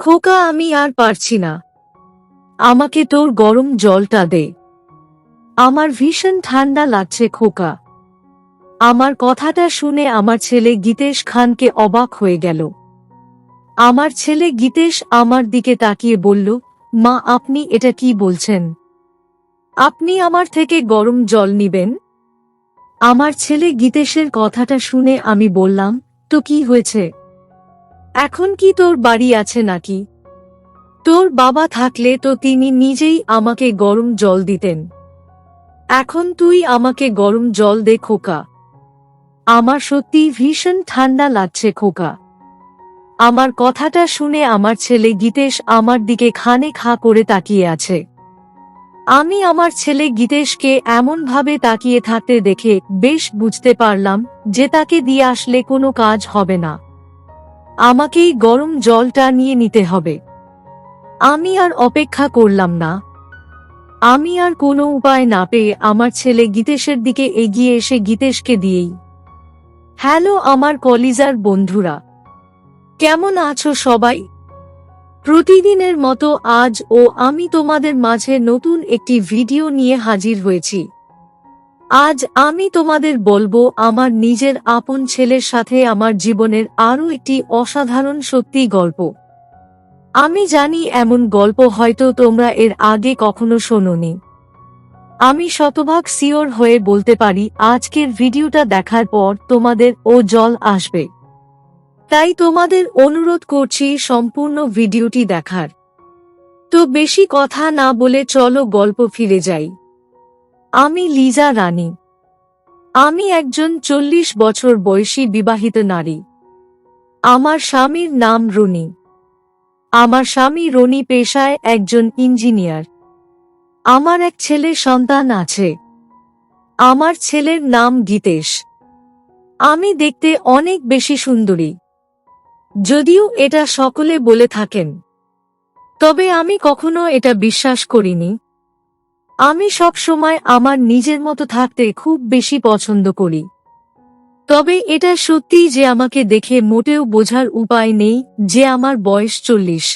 খোকা, আমি আর পারছি না। আমাকে তোর গরম জলটা দে। আমার ভীষণ ঠান্ডা লাগছে খোকা। আমার কথাটা শুনে আমার ছেলে গীতেশ খানকে অবাক হয়ে গেল। আমার ছেলে গীতেশ আমার দিকে তাকিয়ে বলল, মা, আপনি এটা কি বলছেন? আপনি আমার থেকে গরম জল নিবেন? আমার ছেলে গীতেশের কথাটা শুনে আমি বললাম, তো কি হয়েছে? এখন কি তোর বাড়ি আছে নাকি? তোর বাবা থাকলে তো তিনি নিজেই আমাকে গরম জল দিতেন। এখন তুই আমাকে গরম জল দে খোকা। আমার সত্যি ভীষণ ঠান্ডা লাগছে খোকা। আমার কথাটা শুনে আমার ছেলে গীতেশ আমার দিকে খানে খা করে তাকিয়ে আছে। আমি আমার ছেলে গীতেশকে এমনভাবে তাকিয়ে থাকতে দেখে বেশ বুঝতে পারলাম যে তাকে দিয়ে আসলে কোনো কাজ হবে না। আমাকেই গরম জলটা নিয়ে নিতে হবে। আমি আর অপেক্ষা করলাম না। আমি আর কোনো উপায় না পেয়ে আমার ছেলে গীতেশের দিকে এগিয়ে এসে গীতেশকে দিয়েই। হ্যালো আমার কলিজার বন্ধুরা, কেমন আছো সবাই? প্রতিদিনের মতো আজও আমি তোমাদের মাঝে নতুন একটি ভিডিও নিয়ে হাজির হয়েছি। আজ আমি তোমাদের বলবো আমার নিজের আপন ছেলের সাথে আমার জীবনের আরও একটি অসাধারণ সত্যি গল্প। আমি জানি এমন গল্প হয়তো তোমরা এর আগে কখনো শোনোনি। আমি শতভাগ সিওর হয়ে বলতে পারি আজকের ভিডিওটা দেখার পর তোমাদের জল আসবে। তাই তোমাদের অনুরোধ করছি সম্পূর্ণ ভিডিওটি দেখার। তো বেশি কথা না বলে চলো গল্প ফিরে যাই। আমি লিজা রানী। আমি একজন 40 বছর বয়সী বিবাহিত নারী। আমার স্বামীর নাম রনি। আমার স্বামী রনি পেশায় একজন ইঞ্জিনিয়ার। আমার এক ছেলে সন্তান আছে। আমার ছেলের নাম গীতেশ। আমি দেখতে অনেক বেশি সুন্দরী, যদিও এটা সকলে বলে থাকেন, তবে আমি কখনো এটা বিশ্বাস করিনি। আমি সব সময় আমার নিজের মতো থাকতে খুব বেশি পছন্দ করি। তবে এটা সত্যি যে আমাকে দেখে মোটেও বোঝার উপায় নেই যে আমার বয়স 40।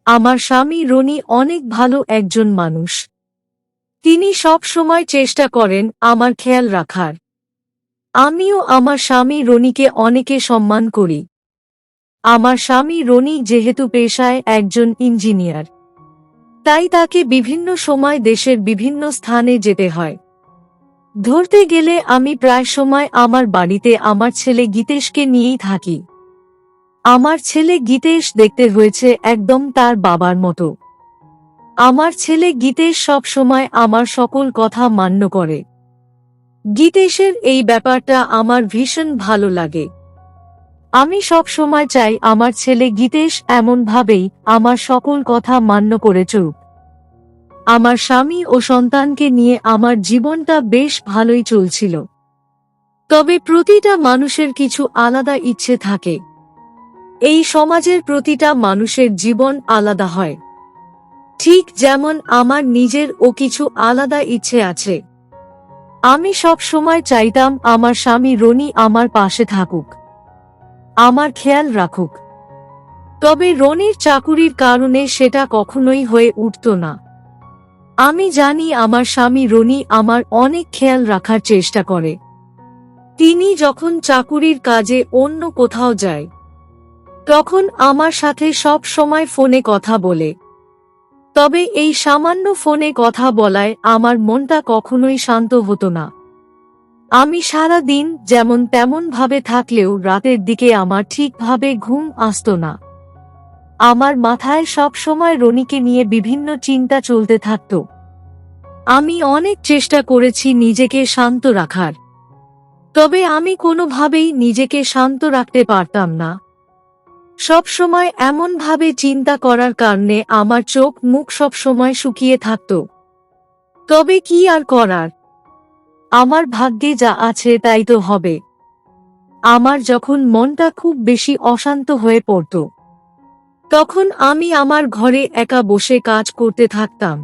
আমার স্বামী রনি অনেক ভালো একজন মানুষ। তিনি সব সময় চেষ্টা করেন আমার খেয়াল রাখার। আমিও আমার স্বামী রনিকে অনেকে সম্মান করি। আমার স্বামী রনি যেহেতু পেশায় একজন ইঞ্জিনিয়ার, তাই তাকে বিভিন্ন সময় দেশের বিভিন্ন স্থানে যেতে হয়। ধরতে গেলে আমি প্রায় সময় আমার বাড়িতে আমার ছেলে গীতেশকে নিয়েই থাকি। আমার ছেলে গীতেশ দেখতে হয়েছে একদম তার বাবার মতো। আমার ছেলে গীতেশ সব সময় আমার সকল কথা মান্য করে। গীতেশের এই ব্যাপারটা আমার ভীষণ ভালো লাগে। আমি সব সময় চাই আমার ছেলে গীতেশ এমনভাবেই আমার সকল কথা মান্য করে চলুক। আমার স্বামী ও সন্তানকে নিয়ে আমার জীবনটা বেশ ভালোই চলছিল। তবে প্রতিটা মানুষের কিছু আলাদা ইচ্ছে থাকে। এই সমাজের প্রতিটা মানুষের জীবন আলাদা হয়। ঠিক যেমন আমার নিজেরও কিছু আলাদা ইচ্ছে আছে। আমি সব সময় চাইতাম আমার স্বামী রনি আমার পাশে থাকুক, আমার খেয়াল রাখুক। তবে রনির চাকুরির কারণে সেটা কখনোই হয়ে উঠত না। আমি জানি আমার স্বামী রনি আমার অনেক খেয়াল রাখার চেষ্টা করে। তিনি যখন চাকুরির কাজে অন্য কোথাও যায়, তখন আমার সাথে সব সময় ফোনে কথা বলে। তবে এই সামান্য ফোনে কথা বলায় আমার মনটা কখনোই শান্ত হতো না। আমি সারা দিন যেমন তেমন ভাবে থাকলেও রাতের দিকে আমার ঠিকভাবে ঘুম আসতো না। আমার মাথায় সব সময় রনিকে নিয়ে বিভিন্ন চিন্তা চলতে থাকত। আমি অনেক চেষ্টা করেছি নিজেকে শান্ত রাখার, তবে আমি কোনোভাবেই নিজেকে শান্ত রাখতে পারতাম না। সব সময় এমনভাবে চিন্তা করার কারণে আমার চোখ মুখ সব সময় শুকিয়ে থাকত। তবে কি আর করার, আমার ভাগ্যে যা আছে তাই তো হবে। আমার যখন মনটা খুব বেশি অশান্ত হয়ে পড়ত, তখন আমি আমার ঘরে একা বসে কাজ করতে থাকতাম।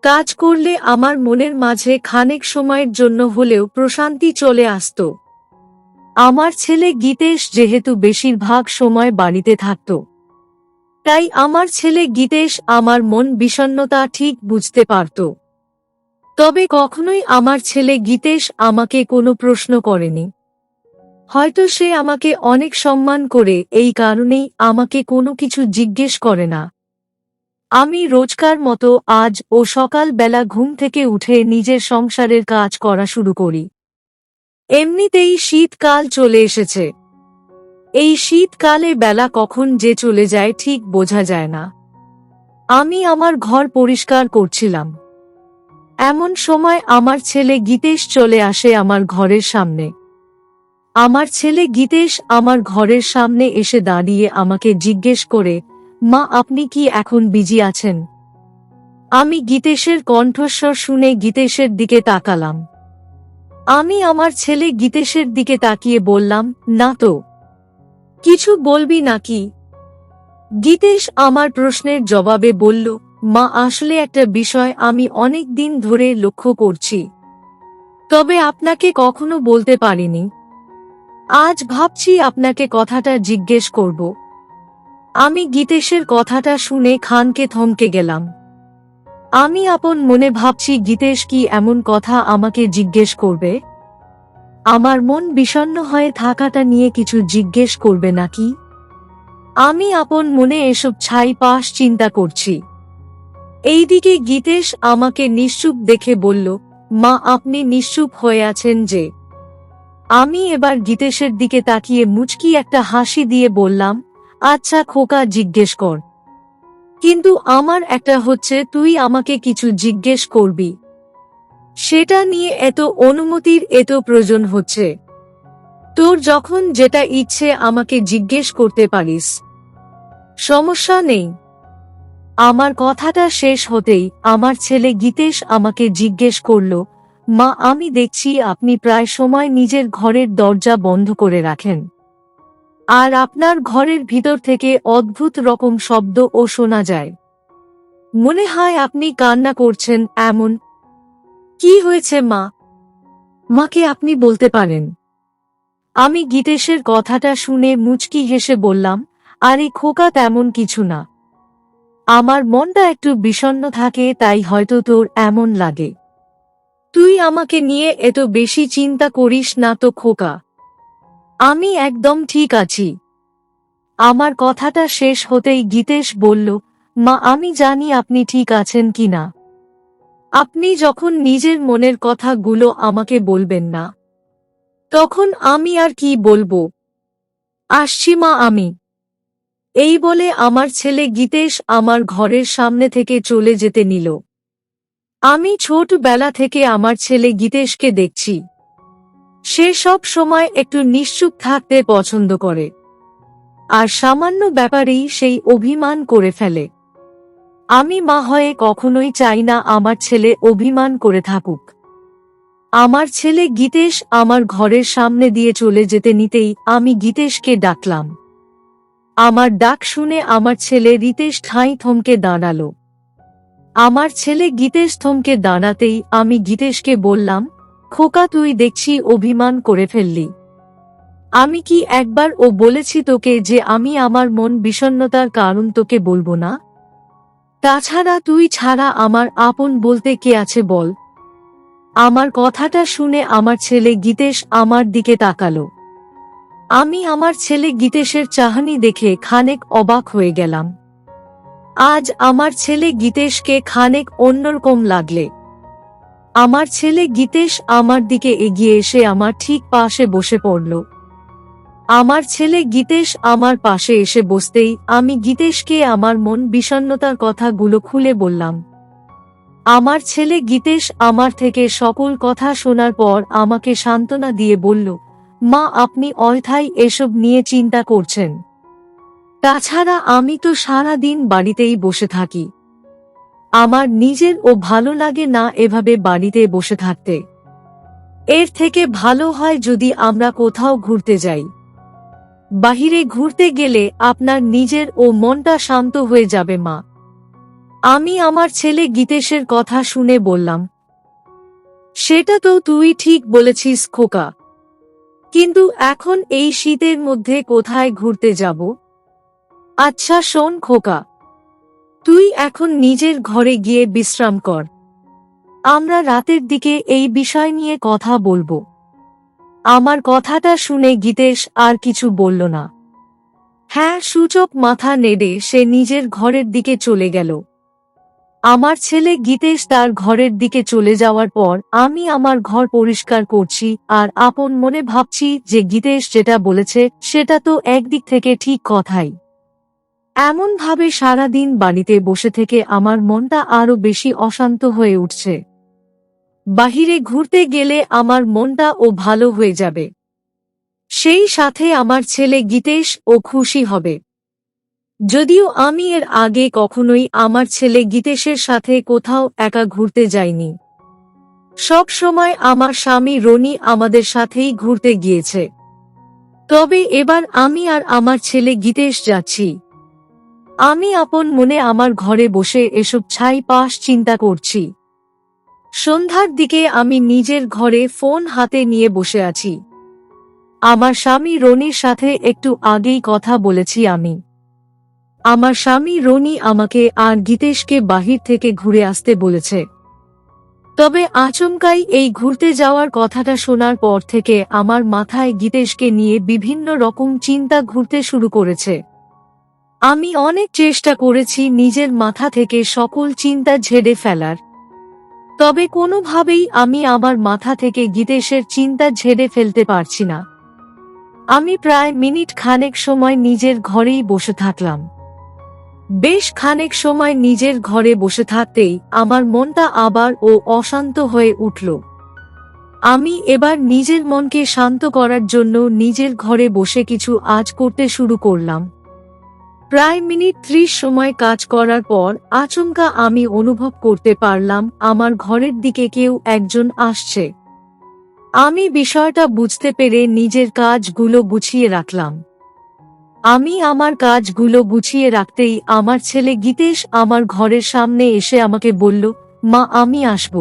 কাজ করলে আমার মনের মাঝে খানিক সময়ের জন্য হলেও প্রশান্তি চলে আসত। আমার ছেলে গীতেশ যেহেতু বেশিরভাগ সময় বাড়িতে থাকত, তাই আমার ছেলে গীতেশ আমার মন বিষণ্ণতা ঠিক বুঝতে পারত। তবে কখনোই আমার ছেলে গীতেশ আমাকে কোনো প্রশ্ন করেনি। হয়তো সে আমাকে অনেক সম্মান করে, এই কারণেই আমাকে কোনো কিছু জিজ্ঞেস করে না। আমি রোজকার মতো আজ ও সকালবেলা ঘুম থেকে উঠে নিজের সংসারের কাজ করা শুরু করি। এমনিতেই শীতকাল চলে এসেছে। এই শীতকালে বেলা কখন যে চলে যায় ঠিক বোঝা যায় না। আমি আমার ঘর পরিষ্কার করছিলাম। এমন সময় আমার ছেলে গীতেশ চলে আসে আমার ঘরের সামনে। আমার ছেলে গীতেশ আমার ঘরের সামনে এসে দাঁড়িয়ে আমাকে জিজ্ঞেস করে, মা আপনি কি এখন বিজি আছেন? আমি গীতেশের কণ্ঠস্বর শুনে গীতেশের দিকে তাকালাম। আমি আমার ছেলে গীতেশের দিকে তাকিয়ে বললাম, না তো। কিছু বলবি নাকি? গীতেশ আমার প্রশ্নের জবাবে বলল, মা আসলে একটা বিষয় আমি অনেক দিন ধরে লক্ষ্য করছি, তবে আপনাকে কখনো বলতে পারিনি। আজ ভাবছি আপনাকে কথাটা জিজ্ঞেস করব। আমি গীতেশের কথাটা শুনে খানকে থমকে গেলাম। আমি আপন মনে ভাবছি, গীতেশ কি এমন কথা আমাকে জিজ্ঞেস করবে? আমার মন বিষণ্ণ হয়ে থাকাটা নিয়ে কিছু জিজ্ঞেস করবে নাকি? আমি আপন মনে এসব ছাই পাশ চিন্তা করছি। এইদিকে গীতেশ আমাকে নিশ্চুপ দেখে বলল, মা আপনি নিশ্চুপ হয়ে আছেন যে? আমি এবার গীতেশের দিকে তাকিয়ে মুচকি একটা হাসি দিয়ে বললাম, আচ্ছা খোকা জিজ্ঞেস কর। কিন্তু আমার একটা হচ্ছে, তুই আমাকে কিছু জিজ্ঞেস করবি, সেটা নিয়ে এত অনুমতির এত প্রয়োজন হচ্ছে? তোর যখন যেটা ইচ্ছে আমাকে জিজ্ঞেস করতে পারিস, সমস্যা নেই। আমার কথাটা শেষ হতেই আমার ছেলে গীতেশ আমাকে জিজ্ঞেস করল, মা আমি দেখছি আপনি প্রায় সময় নিজের ঘরের দরজা বন্ধ করে রাখেন, আর আপনার ঘরের ভিতর থেকে অদ্ভুত রকম শব্দও শোনা যায়। মনে হয় আপনি কান্না করছেন এমন। কি হয়েছে মা? মাকে আপনি বলতে পারেন। আমি গীতেশের কথাটা শুনে মুচকি হেসে বললাম, আরে খোকা তেমন কিছু না। আমার মনটা একটু বিষণ্ণ থাকে, তাই হয়তো তোর এমন লাগে। তুই আমাকে নিয়ে এত বেশি চিন্তা করিস না তো খোকা। আমি একদম ঠিক আছি। আমার কথাটা শেষ হতেই গীতেশ বলল, মা আমি জানি আপনি ঠিক আছেন কিনা। আপনি যখন নিজের মনের কথাগুলো আমাকে বলবেন না, তখন আমি আর কি বলবো। আসছি মা আমি। এই বলে আমার ছেলে গীতেশ আমার ঘরের সামনে থেকে চলে যেতে নিল। আমি ছোটবেলা থেকে আমার ছেলে গীতেশকে দেখছি, সে সব সময় একটু নিশ্চুপ থাকতে পছন্দ করে, আর সামান্য ব্যাপারেই সেই অভিমান করে ফেলে। আমি মা হয়ে কখনোই চাই না আমার ছেলে অভিমান করে থাকুক। আমার ছেলে গীতেশ আমার ঘরের সামনে দিয়ে চলে যেতে নিতেই আমি গীতেশকে ডাকলাম। আমার ডাক শুনে আমার ছেলে রিতেশ ঠাঁই থমকে দাঁড়ালো। আমার ছেলে গীতেশ থমকে দাঁড়াতেই আমি গীতেশকে বললাম, খোকা তুই দেখছি অভিমান করে ফেললি। আমি কি একবার বলেছি তোকে যে আমি আমার মন বিষণ্ণতার কারণ তোকে বলবো না? তাছাড়া তুই ছাড়া আমার আপন বলতে কে আছে বল? আমার কথাটা শুনে আমার ছেলে গীতেশ আমার দিকে তাকালো। আমি আমার ছেলে গীতেশের চাহনি দেখে খানেক অবাক হয়ে গেলাম। আজ আমার ছেলে গীতেশকে খানেক অন্যরকম লাগলে। আমার ছেলে গীতেশ আমার দিকে এগিয়ে এসে আমার ঠিক পাশে বসে পড়ল। আমার ছেলে গীতেশ আমার পাশে এসে বসতেই আমি গীতেশকে আমার মন বিষণ্ণতার কথাগুলো খুলে বললাম। আমার ছেলে গীতেশ আমার থেকে সকল কথা শোনার পর আমাকে সান্ত্বনা দিয়ে বলল, মা আপনি অযথাই এসব নিয়ে চিন্তা করছেন। তাছাড়া আমি তো সারা দিন বাড়িতেই বসে থাকি। আমার নিজের ভালো লাগে না এভাবে বাড়িতে বসে থাকতে। এর থেকে ভালো হয় যদি আমরা কোথাও ঘুরতে যাই। বাহিরে ঘুরতে গেলে আপনার নিজের মনটা শান্ত হয়ে যাবে মা। আমি আমার ছেলে গীতেশের কথা শুনে বললাম, সেটা তো তুই ঠিক বলেছিস খোকা, কিন্তু এখন এই শীতের মধ্যে কোথায় ঘুরতে যাব? আচ্ছা শোন খোকা, তুই এখন নিজের ঘরে গিয়ে বিশ্রাম কর। আমরা রাতের দিকে এই বিষয় নিয়ে কথা বলবো। আমার কথাটা শুনে গীতেশ আর কিছু বলল না। হ্যাঁ, সূচক মাথা নেড়ে সে নিজের ঘরের দিকে চলে গেল। আমার ছেলে গীতেশ তার ঘরের দিকে চলে যাওয়ার পর আমি আমার ঘর পরিষ্কার করছি আর আপন মনে ভাবছি যে গীতেশ যেটা বলেছে সেটা তো একদিক থেকে ঠিক কথাই। এমনভাবে সারাদিন বাড়িতে বসে থেকে আমার মনটা আরো বেশি অশান্ত হয়ে উঠছে। বাহিরে ঘুরতে গেলে আমার মনটা ও ভালো হয়ে যাবে, সেই সাথে আমার ছেলে গীতেশ ও খুশি হবে। যদিও আমি এর আগে কখনোই আমার ছেলে গীতেশের সাথে কোথাও একা ঘুরতে যাইনি। সব সময় আমার স্বামী রনি আমাদের সাথেই ঘুরতে গিয়েছে। তবে এবার আমি আর আমার ছেলে গীতেশ যাচ্ছি। আমি আপন মনে আমার ঘরে বসে এসব ছাইপাশ চিন্তা করছি। সন্ধ্যার দিকে আমি নিজের ঘরে ফোন হাতে নিয়ে বসে আছি। আমার স্বামী রনির সাথে একটু আগেই কথা বলেছি আমি। আমার স্বামী রনি আমাকে আর গীতেশকে বাহির থেকে ঘুরে আসতে বলেছে। তবে আচমকাই এই ঘুরতে যাওয়ার কথাটা শোনার পর থেকে আমার মাথায় গীতেশকে নিয়ে বিভিন্ন রকম চিন্তা ঘুরতে শুরু করেছে। আমি অনেক চেষ্টা করেছি নিজের মাথা থেকে সকল চিন্তা ঝেড়ে ফেলার, তবে কোনোভাবেই আমি আমার মাথা থেকে গীতেশের চিন্তা ঝেড়ে ফেলতে পারছি না। আমি প্রায় মিনিট খানেক সময় নিজের ঘরেই বসে থাকলাম। বেশ খানেক সময় নিজের ঘরে বসে থাকতেই আমার মনটা আবার ও অশান্ত হয়ে উঠল। আমি এবার নিজের মনকে শান্ত করার জন্য নিজের ঘরে বসে কিছু আজ করতে শুরু করলাম। প্রায় মিনিট 30 সময় কাজ করার পর আচমকা আমি অনুভব করতে পারলাম আমার ঘরের দিকে কেউ একজন আসছে। আমি বিষয়টা বুঝতে পেরে নিজের কাজগুলো গুছিয়ে রাখলাম। আমি আমার কাজগুলো গুছিয়ে রাখতেই আমার ছেলে গীতেশ আমার ঘরের সামনে এসে আমাকে বলল, মা আমি আসব।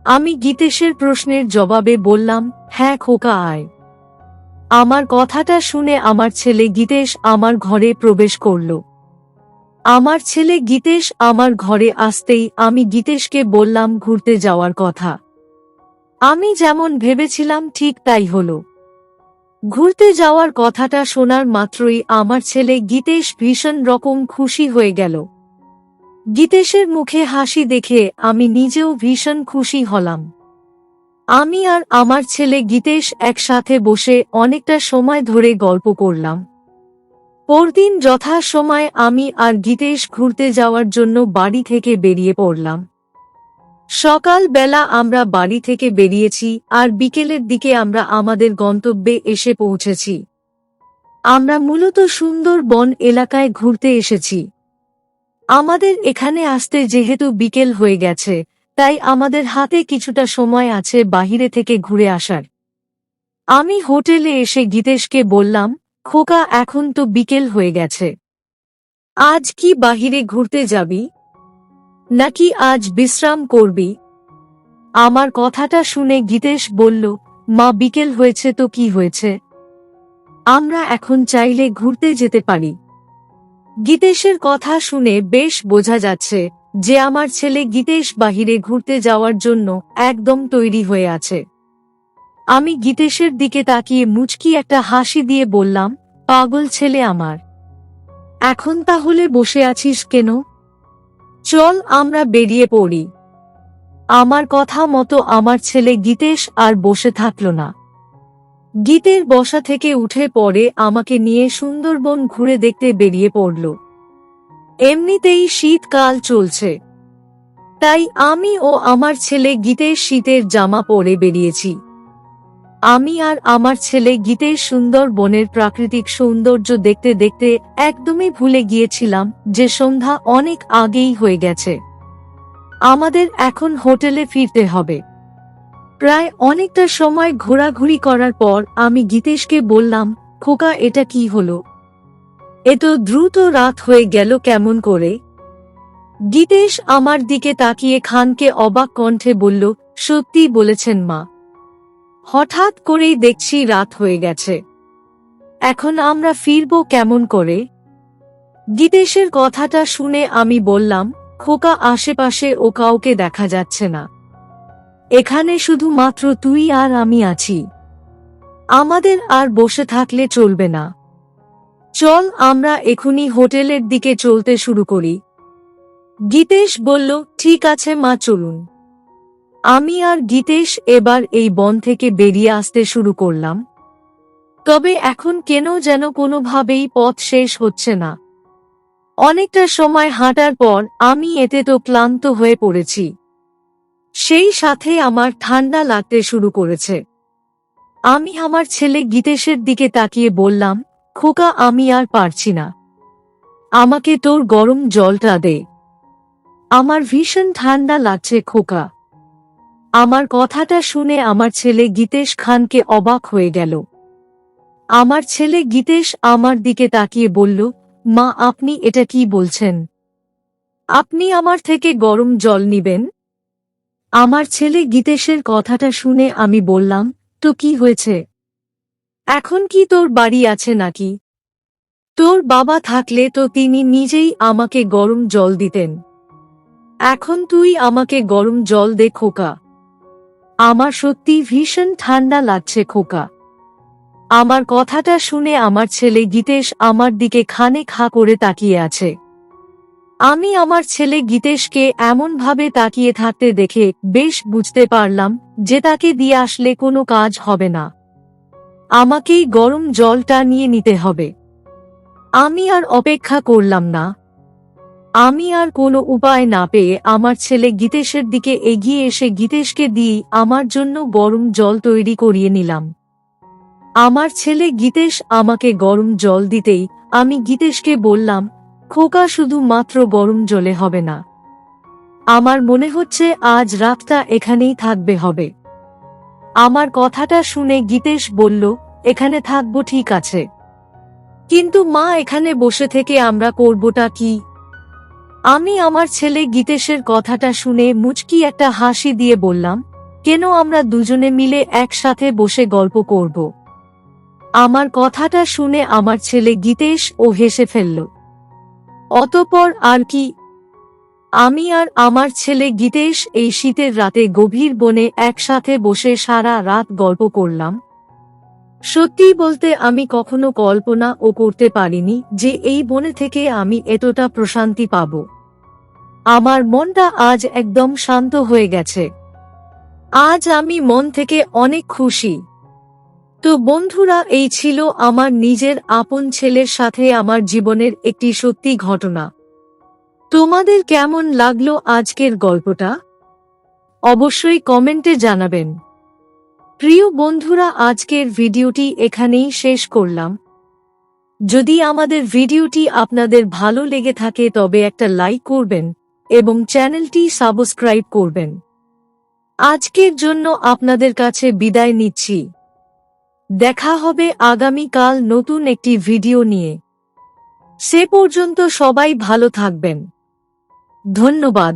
আমি গীতেশের প্রশ্নের জবাবে বললাম, হ্যাঁ খোকা আয়। আমার কথাটা শুনে আমার ছেলে গীতেশ আমার ঘরে প্রবেশ করল। আমার ছেলে গীতেশ আমার ঘরে আসতেই আমি গীতেশকে বললাম ঘুরতে যাওয়ার কথা। আমি যেমন ভেবেছিলাম ঠিক তাই হলো। ঘুরতে যাওয়ার কথাটা শোনার মাত্রই আমার ছেলে গীতেশ ভীষণ রকম খুশি হয়ে গেল। গীতেশের মুখে হাসি দেখে আমি নিজেও ভীষণ খুশি হলাম। আমি আর আমার ছেলে গীতেশ একসাথে বসে অনেকটা সময় ধরে গল্প করলাম। পরদিন যথাসময়ে আমি আর গীতেশ ঘুরতে যাওয়ার জন্য বাড়ি থেকে বেরিয়ে পড়লাম। সকাল বেলা আমরা বাড়ি থেকে বেরিয়েছি আর বিকেলের দিকে আমরা আমাদের গন্তব্যে এসে পৌঁছেছি। আমরা মূলত সুন্দরবন এলাকায় ঘুরতে এসেছি। আমাদের এখানে আসতে যেহেতু বিকেল হয়ে গেছে, তাই আমাদের হাতে কিছুটা সময় আছে বাহিরে থেকে ঘুরে আসার। আমি হোটেলে এসে গীতেশকে বললাম, খোকা এখন তো বিকেল হয়ে গেছে, আজ কি বাহিরে ঘুরতে যাবি নাকি আজ বিশ্রাম করবি? আমার কথাটা শুনে গীতেশ বলল, মা বিকেল হয়েছে তো কি হয়েছে, আমরা এখন চাইলে ঘুরতে যেতে পারি। গীতেশের কথা শুনে বেশ বোঝা যাচ্ছে যে আমার ছেলে গীতেশ বাহিরে ঘুরতে যাওয়ার জন্য একদম তৈরি হয়ে আছে। আমি গীতেশের দিকে তাকিয়ে মুচকি একটা হাসি দিয়ে বললাম, পাগল ছেলে আমার, এখন তাহলে বসে আছিস কেন? চল আমরা বেরিয়ে পড়ি। আমার কথা মতো আমার ছেলে গীতেশ আর বসে থাকল না। গীতের বসা থেকে উঠে পড়ে আমাকে নিয়ে সুন্দরবন ঘুরে দেখতে বেরিয়ে পড়ল। এমনিতেই শীতকাল চলছে, তাই আমি ও আমার ছেলে গীতেশ শীতের জামা পরে বেরিয়েছি। আমি আর আমার ছেলে গীতেশ সুন্দরবনের প্রাকৃতিক সৌন্দর্য দেখতে দেখতে একদমই ভুলে গিয়েছিলাম যে সন্ধ্যা অনেক আগেই হয়ে গেছে। আমাদের এখন হোটেলে ফিরতে হবে। প্রায় অনেকটা সময় ঘোরাঘুরি করার পর আমি গীতেশকে বললাম, খোকা এটা কি হলো? এত দ্রুত রাত হয়ে গেল কেমন করে? গীতেশ আমার দিকে তাকিয়ে খানকে অবাক কণ্ঠে বলল, সত্যি বলেছেন মা, হঠাৎ করেই দেখছি রাত হয়ে গেছে। এখন আমরা ফিরবো কেমন করে? গীতেশের কথাটা শুনে আমি বললাম, খোকা, আশেপাশে ও কাউকে দেখা যাচ্ছে না। এখানে শুধুমাত্র তুই আর আমি আছি। আমাদের আর বসে থাকলে চলবে না। চল আমরা এখনই হোটেলের দিকে চলতে শুরু করি। গীতেশ বলল, ঠিক আছে মা, চলুন। আমি আর গীতেশ এবার এই বন থেকে বেরিয়ে আসতে শুরু করলাম। তবে এখন কেন যেন কোনোভাবেই পথ শেষ হচ্ছে না। অনেকটা সময় হাঁটার পর আমি এতে তো ক্লান্ত হয়ে পড়েছি, সেই সাথে আমার ঠান্ডা লাগতে শুরু করেছে। আমি আমার ছেলে গীতেশের দিকে তাকিয়ে বললাম, খোকা, আমি আর পারছি না। আমাকে তোর গরম জলটা দে। আমার ভীষণ ঠান্ডা লাগছে খোকা। আমার কথাটা শুনে আমার ছেলে গীতেশ খানকে অবাক হয়ে গেল। আমার ছেলে গীতেশ আমার দিকে তাকিয়ে বলল, মা, আপনি এটা কি বলছেন? আপনি আমার থেকে গরম জল নিবেন? আমার ছেলে গীতেশের কথাটা শুনে আমি বললাম, তো কি হয়েছে? এখন কি তোর বাড়ি আছে নাকি? তোর বাবা থাকলে তো তিনি নিজেই আমাকে গরম জল দিতেন। এখন তুই আমাকে গরম জল দে খোকা। আমার সত্যি ভীষণ ঠান্ডা লাগছে খোকা। আমার কথাটা শুনে আমার ছেলে গীতেশ আমার দিকে খানে খা করে তাকিয়ে আছে। আমি আমার ছেলে গীতেশকে এমনভাবে তাকিয়ে থাকতে দেখে বেশ বুঝতে পারলাম যে তাকে দিয়ে আসলে কোনো কাজ হবে না। আমাকেই গরম জলটা নিয়ে নিতে হবে। আমি আর অপেক্ষা করলাম না। আমি আর কোনো উপায় না পেয়ে আমার ছেলে গীতেশের দিকে এগিয়ে এসে গীতেশকে দিয়ে আমার জন্য গরম জল তৈরি করিয়ে নিলাম। আমার ছেলে গীতেশ আমাকে গরম জল দিতেই আমি গীতেশকে বললাম, খোকা, শুধু মাত্র গরম জলে হবে না। আমার মনে হচ্ছে আজ রাতটা এখানেই থাকবে হবে। আমার কথাটা শুনে গীতেশ বলল, এখানে থাকবো ঠিক আছে, কিন্তু মা, এখানে বসে থেকে আমরা করবোটা কি? আমি আমার ছেলে গীতেশের কথাটা শুনে মুচকি একটা হাসি দিয়ে বললাম, কেন, আমরা দুজনে মিলে একসাথে বসে গল্প করব। আমার কথাটা শুনে আমার ছেলে গীতেশ ও হেসে ফেলল। অতঃপর আর কি, আমি আর আমার ছেলে গীতেশ এই শীতের রাতে গভীর বনে একসাথে বসে সারা রাত গল্প করলাম। সত্যি বলতে আমি কখনো কল্পনাও করতে পারিনি যে এই বনে থেকে আমি এতটা প্রশান্তি পাব। আমার মনটা আজ একদম শান্ত হয়ে গেছে। আজ আমি মন থেকে অনেক খুশি। তো বন্ধুরা, এই ছিল আমার নিজের আপন ছেলের সাথে আমার জীবনের একটি সত্যি ঘটনা। তোমাদের কেমন লাগলো আজকের গল্পটা? অবশ্যই কমেন্টে জানাবেন। প্রিয় বন্ধুরা, আজকের ভিডিওটি এখানেই শেষ করলাম। যদি আমাদের ভিডিওটি আপনাদের ভালো লেগে থাকে তবে একটা লাইক করবেন এবং চ্যানেলটি সাবস্ক্রাইব করবেন। আজকের জন্য আপনাদের কাছে বিদায় নিচ্ছি। দেখা হবে আগামীকাল নতুন একটি ভিডিও নিয়ে। সে পর্যন্ত সবাই ভালো থাকবেন। ধন্যবাদ।